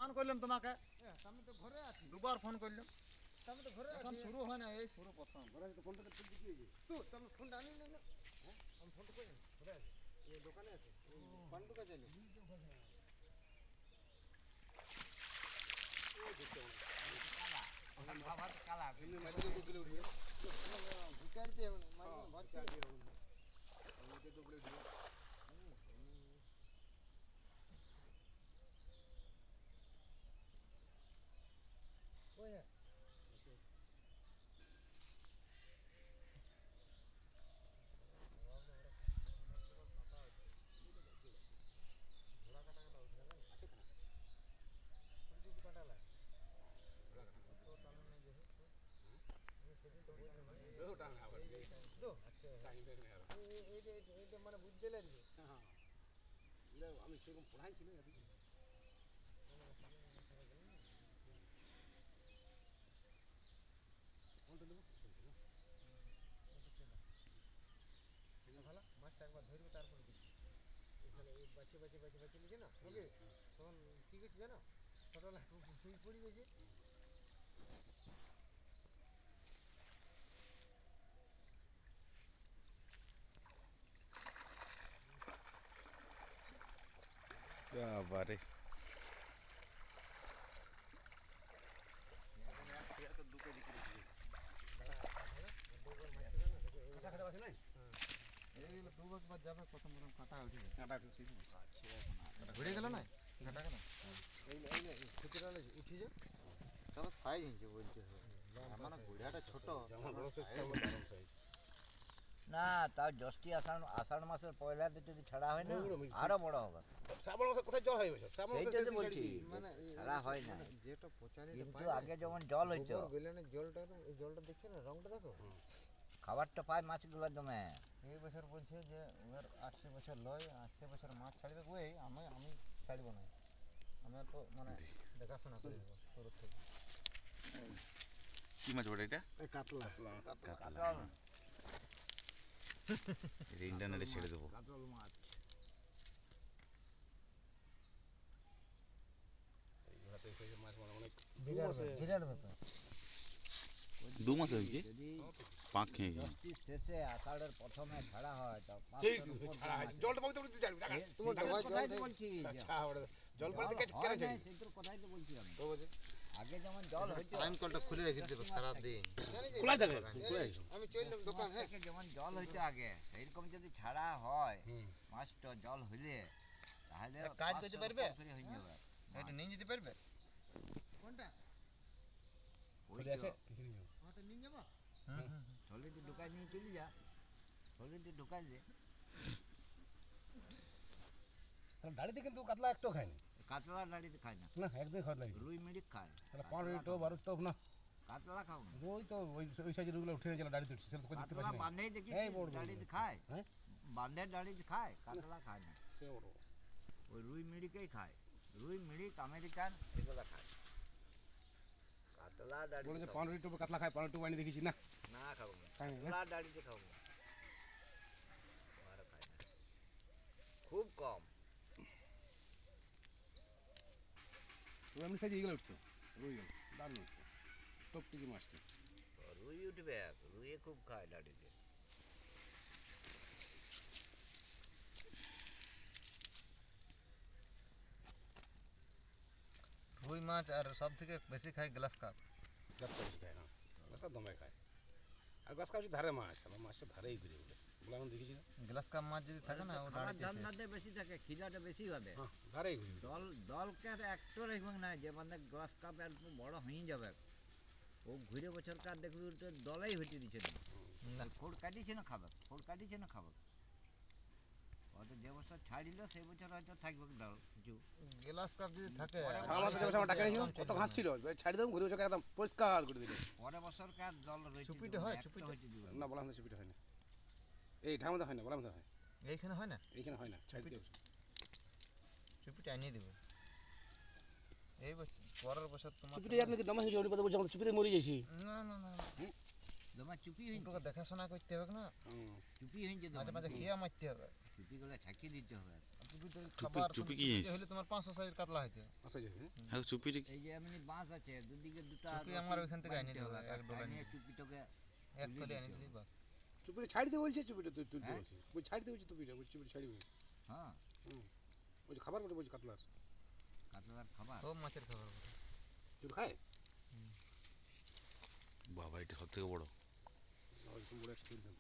Phone করলাম তোমাকে, আমি তো ঘরে আছি। দুবার ফোন করলাম, আমি তো ঘরে এখন আছি। শুরু হয় না, এই শুরু প্রথম। ঘরে আছি তো ফোনটা তুলতে কি হয়েছে? তুমি ফোনটা আনি না? হ্যাঁ, আমি ফোনটা কই? ঘরে আছি। এই দোকানে আছে। পান্ডু কাছে এলো। ভিকারিতে মানে ভর্তি ওই হ্যাঁ মানে বুঝতে লাগবে। আমি সেরকম পড়াই ছিল ভালো মাছটা একবার ধরবে তারপরে দিচ্ছি। এখানে এই বাছে বাছে বাছে বাছে নিচ্ছে না ওকে, তখন কী করছি জানো, ছোটবেলা হুই পড়ে গেছে। বাবারে এইগুলো দু বছর যাবে, প্রথম প্রথম কাটা উঠে ঘুরে গেল না কাটা গেল, খুচরা উঠে যা তবে সাইজ হিংছে বলতে হবে, মানে গুড়াটা ছোট। না তাও জ্যৈষ্ঠী আষাঢ় আষাঢ় মাসের পয়লাতে যদি ছাড়া হয় না আরো বড় হবে। শ্রাবণ মাসে কোথায় জল হয় শ্রাবণ মাসে সেইটা তো বলছি, মানে ছাড়া হয় না। যেটা পচারি কিন্তু আগে যেমন জল হইতো, গেলেনের জলটা একদম, এই জলটা দেখছো না, রংটা দেখো। খাবারটা পায় মাছগুলো জমে। এই বছর বলছে যে ওর 80 বছর লয়, 80 বছর মাছ ছাড়বে, ওই আমি ছাড়বো না, আমি তো মানে দেখাশোনা করে দেবো শুরু থেকে। কি মাছ বড় এটা? কাতলা কাতল এটা ইন্টারনেটে ছেড়ে দেবো। কাতল মাছ বিরাট বিরাট ব্যাপার। 2 মাস হয়েছে যদি পাঁক খেয়ে গেছে। জ্যৈষ্ঠীর শেষে আষাঢ়ের প্রথমে ছাড়া হয় তো জলটা বলতে বলতে যাবে তোমার কথাই তো বলছি, জল পড়ে কেন হয় ছেড়ে নাই, সেইটার কথাই তো বলছি আমি। তো বলছে আগে যেমন জল হইতো, টাইম কলটা খুলে রেখে দেবো সারাদিন। খোলা থাকে আমি চললাম দোকান। হ্যাঁ থেকে যেমন জল হইতো আগে, সেইরকম যদি ছাড়া হয় মাছটা জল হইলে তাহলে এক কাজ করতে 500 পারবে? করে হয়ে যাবে। এটা নিয়ে যেতে পারবে? কোনটা ওই আছে তো কিছু নেই আমাকে নিয়ে যাবো? থলিতে ঢুকাই নিয়ে চলে যা, থলিতে ঢুকাই যে দাড়িতে কিন্তু কাতলা একটু খায়নি কাতলা দাঁড়িতে খায় না, না একদিন খাওয়া লাগে রুই মিরিক খায়, তাহলে 15 টোপ 12 টোপ না কাতলা খাও না। ওই তো ওই সাইজের ওগুলো উঠে গেল দাড়িতে উঠছে সেটা তো দেখতে কাতলা পাচ্ছি না বাঁধেই দেখি এই বড় বড়। দাঁড়িতে খায়, হ্যাঁ বাঁধের দাঁড়িতে খায়, কাতলা খায় না। সে বড় ওই রুই মিরিকেই খায়, রুই মিরিক আমেরিকান এগুলো খায়, কাতলা বলে যে দাঁড়িতে 15 টোপ কাতলা খায় 15 টোপ আনি দেখেছি না না খাবো না, খায় না কাতলা দাঁড়িতে খাবো না, আর খায় না, খুব কম। ওই এমনি সাইজে এগুলো উঠছে রুই গেল দারুণ উঠছে টপ টিকি মাছটা রুই উঠবে, রুইয়ে খুব খায় দাঁড়িতে। রুই মাছ আর সব থেকে বেশি খায় গ্লাস কাপ। গাছ বেশি খায় না গাছটা দমে খায় আর গাছ কাছে ধারে মাছ আমার মাছটা ধারেই ঘুরে ওঠে ওগুলো আমি দেখেছি না গ্লাস কাপ মাছ যদি থাকে না, ও খাবার দাঁড়িয়ে দাম দাঁতে বেশি থাকে, খিদাটা বেশি হবে। হ্যাঁ ধারেই ঘুরে ওঠে দলকে একটু রাখবেন না, যে মানে গ্লাস কাপ একটু বড় হয়ে যাবে, ও ঘুরে বছরকার দেখবি ওটা দলেই হইতে দিচ্ছে না, ফোড় কাটিছে না খাবে, ফোড় কাটিছে না খাবে, হয়তো যে বছর ছাড়িল সেই বছর হয়তো থাকবে দল কিছু। গ্লাস কাপ যদি থাকে, আমার কাছে আমার টাকা নিয়েছিলাম কত ঘাস ছিল ছাড়ি দাম ঘুরে বসে একদম পরিষ্কার করে দিল পরে বছরকার দল রয়েছে চুপিটা হয়, চুপিটা। হইতে দিবে না বলা আমাদের সুবিধা হয় না এই ঢার মধ্যে হয় না বলা আমাদের হয় এইখানে হয় না, এইখানে হয় না ছাড়ি দিয়ে চুপিটা আনিয়ে দেবো এই বছর, পরের বছর তোমার। চুপিতে আপনি কি দমে হয়েছে ওটি কথা বলছি আমরা চুপিতে মরে গেছি না না না, তোমার চুপি হইছে, তোকে দেখাশোনা করতে হবে না, চুপি হইছে, মাঝে মাঝে খেয়ে মারতে হবে। চুপি গুলো ছাকিয়ে দিতে হবে। চুপিতে খাবার চুপি কি চুপিতে জিনিস? হলে তোমার 500 সাইজের কাতলা হয়েছে। আচ্ছা আচ্ছা হ্যাঁ হ্যাঁ চুপিটা এই যে এমনি বাঁশ আছে দুদিকে দুটো চুপি আমার ওইখান থেকে এনে দেবো, এক ডলা নিয়ে। চুপিটাকে এক থলি এনে দিলেই বাস। চুপিটা ছাড়ি দিয়ে বলছে চুপিটা তুলতে হ্যাঁ? বলছে বলছি ছাড়ি দিয়ে বলছি চুপিটা বলছি চুপিটা ছাড়ি বলছি হ্যাঁ বলছি খাবার বলে বলছি কাতলার কাতলার খাবার সব মাছের খাবার বলে। চুপ খায় বাবা এটা সব থেকে বড় ওই বড় একটা তুলতাম